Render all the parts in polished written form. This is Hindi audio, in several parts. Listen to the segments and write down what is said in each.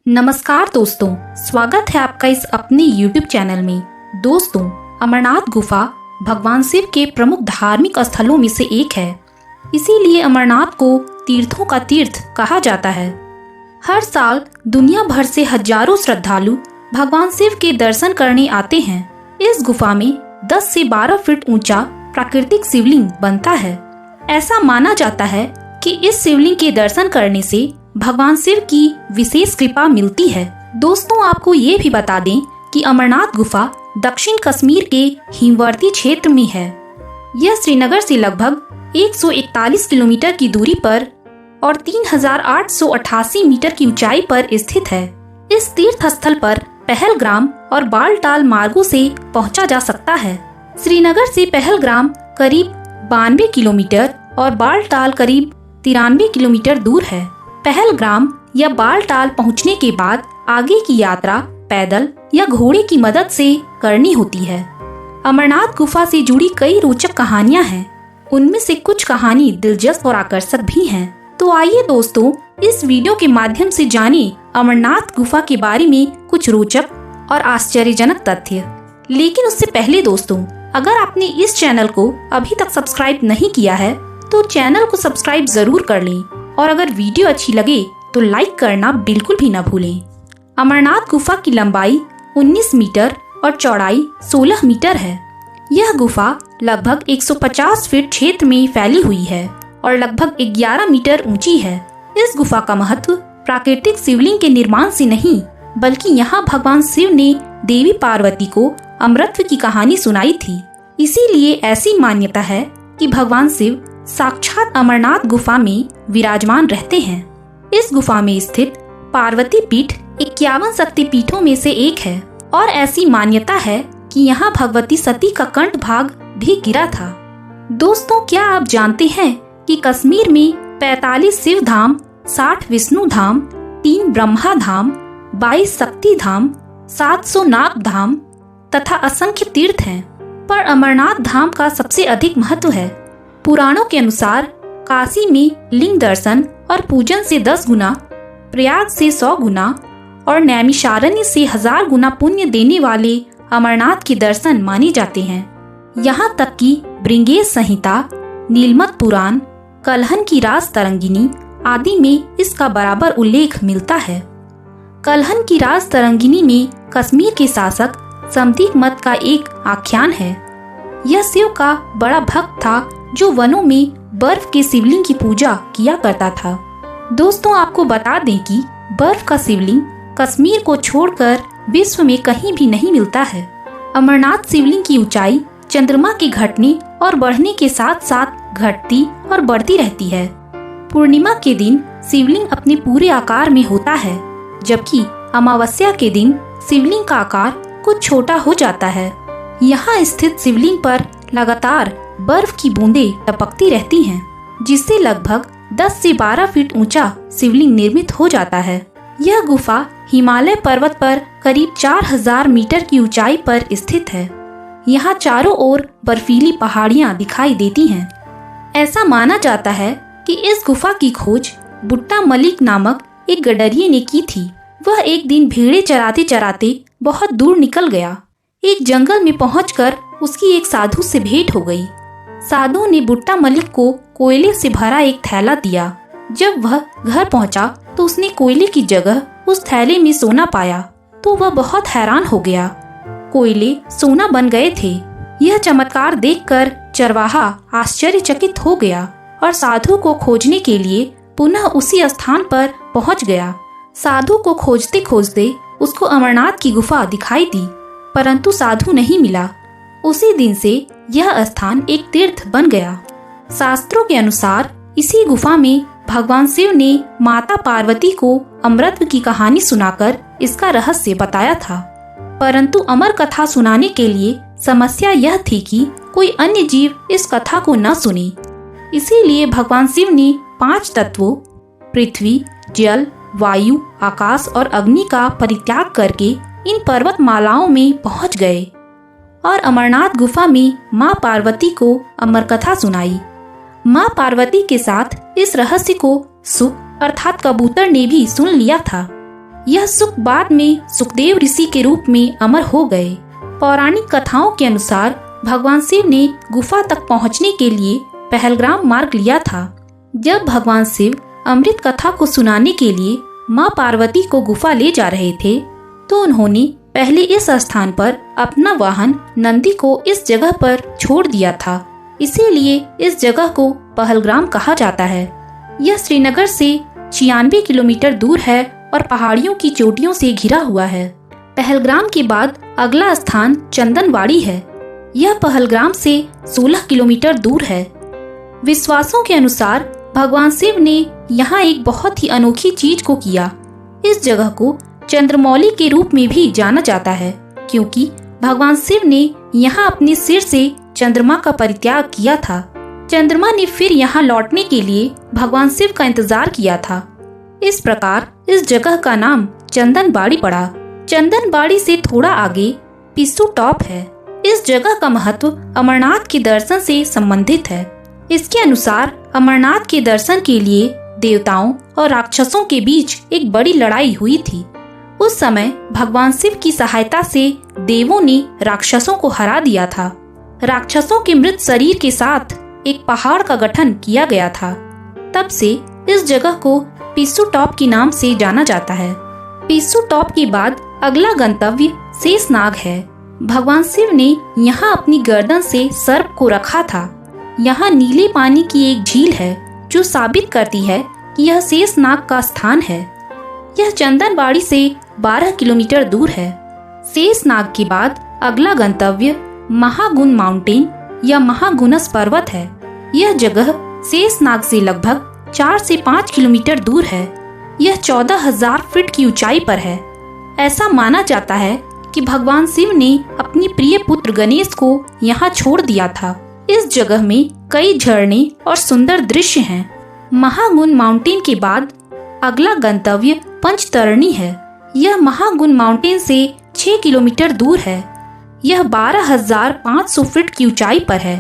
नमस्कार दोस्तों, स्वागत है आपका इस अपने YouTube चैनल में। दोस्तों, अमरनाथ गुफा भगवान शिव के प्रमुख धार्मिक स्थलों में से एक है। इसीलिए अमरनाथ को तीर्थों का तीर्थ कहा जाता है। हर साल दुनिया भर से हजारों श्रद्धालु भगवान शिव के दर्शन करने आते हैं। इस गुफा में 10 से 12 फीट ऊंचा प्राकृतिक शिवलिंग बनता है। ऐसा माना जाता है कि इस शिवलिंग के दर्शन करने से भगवान शिव की विशेष कृपा मिलती है। दोस्तों, आपको ये भी बता दें कि अमरनाथ गुफा दक्षिण कश्मीर के हिमवर्ती क्षेत्र में है। यह श्रीनगर से लगभग 141 किलोमीटर की दूरी पर और 3888 मीटर की ऊंचाई पर स्थित है। इस तीर्थ स्थल पर पहलग्राम और बालटाल मार्गों से पहुंचा जा सकता है। श्रीनगर से पहलग्राम करीब 92 किलोमीटर और बालटाल करीब 93 किलोमीटर दूर है। पहलग्राम या बालटाल पहुंचने के बाद आगे की यात्रा पैदल या घोड़े की मदद से करनी होती है। अमरनाथ गुफा से जुड़ी कई रोचक कहानियां हैं। उनमें से कुछ कहानी दिलचस्प और आकर्षक भी हैं। तो आइए दोस्तों, इस वीडियो के माध्यम से जाने अमरनाथ गुफा के बारे में कुछ रोचक और आश्चर्यजनक तथ्य। लेकिन उससे पहले दोस्तों, अगर आपने इस चैनल को अभी तक सब्सक्राइब नहीं किया है तो चैनल को सब्सक्राइब जरूर कर लें और अगर वीडियो अच्छी लगे तो लाइक करना बिल्कुल भी न भूलें। अमरनाथ गुफा की लंबाई 19 मीटर और चौड़ाई 16 मीटर है। यह गुफा लगभग 150 फीट क्षेत्र में फैली हुई है और लगभग 11 मीटर ऊंची है। इस गुफा का महत्व प्राकृतिक शिवलिंग के निर्माण से नहीं, बल्कि यहाँ भगवान शिव ने देवी पार्वती को अमृत की कहानी सुनाई थी। इसीलिए ऐसी मान्यता है कि भगवान शिव साक्षात अमरनाथ गुफा में विराजमान रहते हैं। इस गुफा में स्थित पार्वती पीठ 51 शक्ति पीठों में से एक है और ऐसी मान्यता है कि यहाँ भगवती सती का कंठ भाग भी गिरा था। दोस्तों, क्या आप जानते हैं कि कश्मीर में 45 शिव धाम, 60 विष्णु धाम, 3 ब्रह्मा धाम, 22 शक्ति धाम, 700 नाग धाम तथा असंख्य तीर्थ हैं, पर अमरनाथ धाम का सबसे अधिक महत्व है। पुराणों के अनुसार काशी में लिंग दर्शन और पूजन से 10 गुना, प्रयाग से 100 गुना और नैमिषारण्य से 1000 गुना पुण्य देने वाले अमरनाथ के दर्शन माने जाते हैं। यहाँ तक कि भृंगेश संहिता, नीलमत पुराण, कल्हन की रास तरंगिनी आदि में इसका बराबर उल्लेख मिलता है। कल्हन की रास तरंगिनी में कश्मीर के शासक समतीक मत का एक आख्यान है। यह शिव का बड़ा भक्त था जो वनों में बर्फ के शिवलिंग की पूजा किया करता था। दोस्तों, आपको बता दें कि बर्फ का शिवलिंग कश्मीर को छोड़कर विश्व में कहीं भी नहीं मिलता है। अमरनाथ शिवलिंग की ऊंचाई चंद्रमा के घटने और बढ़ने के साथ साथ घटती और बढ़ती रहती है। पूर्णिमा के दिन शिवलिंग अपने पूरे आकार में होता है, जबकि अमावस्या के दिन शिवलिंग का आकार कुछ छोटा हो जाता है। यहाँ स्थित शिवलिंग पर लगातार बर्फ की बूंदें टपकती रहती हैं, जिससे लगभग 10 से 12 फीट ऊंचा शिवलिंग निर्मित हो जाता है। यह गुफा हिमालय पर्वत पर करीब 4000 मीटर की ऊंचाई पर स्थित है। यहाँ चारों ओर बर्फीली पहाड़ियाँ दिखाई देती हैं। ऐसा माना जाता है कि इस गुफा की खोज बुट्टा मलिक नामक एक गडरिये ने की थी। वह एक दिन भेड़े चराते चराते बहुत दूर निकल गया। एक जंगल में पहुंचकर उसकी एक साधु से भेंट हो गई। साधु ने बुट्टा मलिक को कोयले से भरा एक थैला दिया। जब वह घर पहुंचा तो उसने कोयले की जगह उस थैले में सोना पाया तो वह बहुत हैरान हो गया। कोयले सोना बन गए थे। यह चमत्कार देखकर चरवाहा आश्चर्यचकित हो गया और साधु को खोजने के लिए पुनः उसी स्थान पर पहुंच गया। साधु को खोजते खोजते उसको अमरनाथ की गुफा दिखाई दी, परंतु साधु नहीं मिला। उसी दिन से यह स्थान एक तीर्थ बन गया। शास्त्रों के अनुसार इसी गुफा में भगवान शिव ने माता पार्वती को अमृत की कहानी सुनाकर इसका रहस्य बताया था, परंतु अमर कथा सुनाने के लिए समस्या यह थी कि कोई अन्य जीव इस कथा को न सुने। इसीलिए भगवान शिव ने 5 तत्वों पृथ्वी, जल, वायु, आकाश और अग्नि का परित्याग करके इन पर्वतमालाओं में पहुंच गए और अमरनाथ गुफा में माँ पार्वती को अमर कथा सुनाई। माँ पार्वती के साथ इस रहस्य को सुख अर्थात कबूतर ने भी सुन लिया था। यह सुख बाद में सुखदेव ऋषि के रूप में अमर हो गए। पौराणिक कथाओं के अनुसार भगवान शिव ने गुफा तक पहुंचने के लिए पहलग्राम मार्ग लिया था। जब भगवान शिव अमृत कथा को सुनाने के लिए माँ पार्वती को गुफा ले जा रहे थे तो उन्होंने पहले इस स्थान पर अपना वाहन नंदी को इस जगह पर छोड़ दिया था। इसीलिए इस जगह को पहलग्राम कहा जाता है। यह श्रीनगर से 96 किलोमीटर दूर है और पहाड़ियों की चोटियों से घिरा हुआ है। पहलग्राम के बाद अगला स्थान चंदनवाड़ी है। यह पहलग्राम से 16 किलोमीटर दूर है। विश्वासों के अनुसार भगवान शिव ने यहाँ एक बहुत ही अनोखी चीज को किया। इस जगह को चंद्रमौली के रूप में भी जाना जाता है, क्योंकि भगवान शिव ने यहाँ अपने सिर से चंद्रमा का परित्याग किया था। चंद्रमा ने फिर यहाँ लौटने के लिए भगवान शिव का इंतजार किया था। इस प्रकार इस जगह का नाम चंदनबाड़ी पड़ा। चंदनबाड़ी से थोड़ा आगे पिस्सू टॉप है। इस जगह का महत्व अमरनाथ के दर्शन से संबंधित है। इसके अनुसार अमरनाथ के दर्शन के लिए देवताओं और राक्षसों के बीच एक बड़ी लड़ाई हुई थी। उस समय भगवान शिव की सहायता से देवों ने राक्षसों को हरा दिया था। राक्षसों के मृत शरीर के साथ एक पहाड़ का गठन किया गया था। तब से इस जगह को पिस्सू टॉप के नाम से जाना जाता है। पिस्सू टॉप के बाद अगला गंतव्य शेषनाग है। भगवान शिव ने यहाँ अपनी गर्दन से सर्प को रखा था। यहाँ नीले पानी की एक झील है जो साबित करती है कि यह शेषनाग का स्थान है। यह चंदनबाड़ी से 12 किलोमीटर दूर है। शेषनाग के बाद अगला गंतव्य महागुन माउंटेन या महागुनस पर्वत है। यह जगह शेषनाग से लगभग 4 से 5 किलोमीटर दूर है। यह 14,000 फीट की ऊंचाई पर है। ऐसा माना जाता है कि भगवान शिव ने अपनी प्रिय पुत्र गणेश को यहाँ छोड़ दिया था। इस जगह में कई झरने और सुंदर दृश्य हैं। महागुन माउंटेन के बाद अगला गंतव्य पंचतरणी है। यह महागुन माउंटेन से 6 किलोमीटर दूर है। यह 12,500 फीट की ऊंचाई पर है।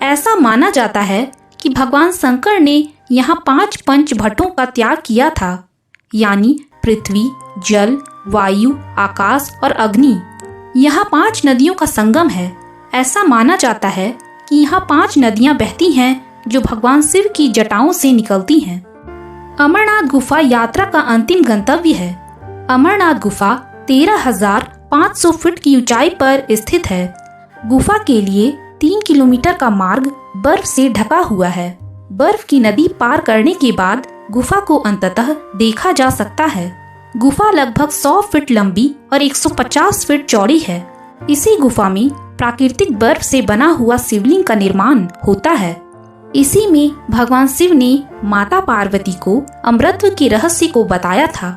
ऐसा माना जाता है कि भगवान शंकर ने यहाँ 5 पंचभट्टों का त्याग किया था, यानी पृथ्वी, जल, वायु, आकाश और अग्नि। यहाँ 5 नदियों का संगम है। ऐसा माना जाता है कि यहाँ 5 नदियाँ बहती हैं जो भगवान शिव की जटाओं से निकलती हैं। अमरनाथ गुफा यात्रा का अंतिम गंतव्य है। अमरनाथ गुफा 13,500 फीट की ऊंचाई पर स्थित है। गुफा के लिए 3 किलोमीटर का मार्ग बर्फ से ढका हुआ है। बर्फ की नदी पार करने के बाद गुफा को अंततः देखा जा सकता है। गुफा लगभग 100 फीट लंबी और 150 फीट चौड़ी है। इसी गुफा में प्राकृतिक बर्फ से बना हुआ शिवलिंग का निर्माण होता है। इसी में भगवान शिव ने माता पार्वती को अमरत्व के रहस्य को बताया था।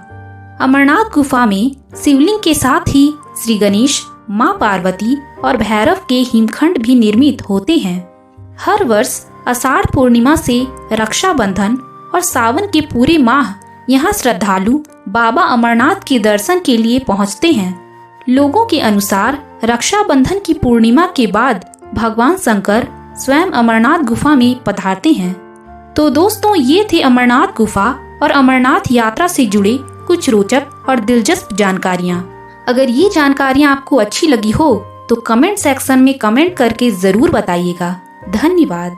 अमरनाथ गुफा में शिवलिंग के साथ ही श्री गणेश, माँ पार्वती और भैरव के हिमखंड भी निर्मित होते हैं। हर वर्ष आषाढ़ पूर्णिमा से रक्षाबंधन और सावन के पूरे माह यहाँ श्रद्धालु बाबा अमरनाथ के दर्शन के लिए पहुँचते हैं। लोगों के अनुसार रक्षाबंधन की पूर्णिमा के बाद भगवान शंकर स्वयं अमरनाथ गुफा में पधारते हैं। तो दोस्तों, ये थे अमरनाथ गुफा और अमरनाथ यात्रा से जुड़े कुछ रोचक और दिलचस्प जानकारियाँ। अगर ये जानकारियाँ आपको अच्छी लगी हो तो कमेंट सेक्शन में कमेंट करके जरूर बताइएगा। धन्यवाद।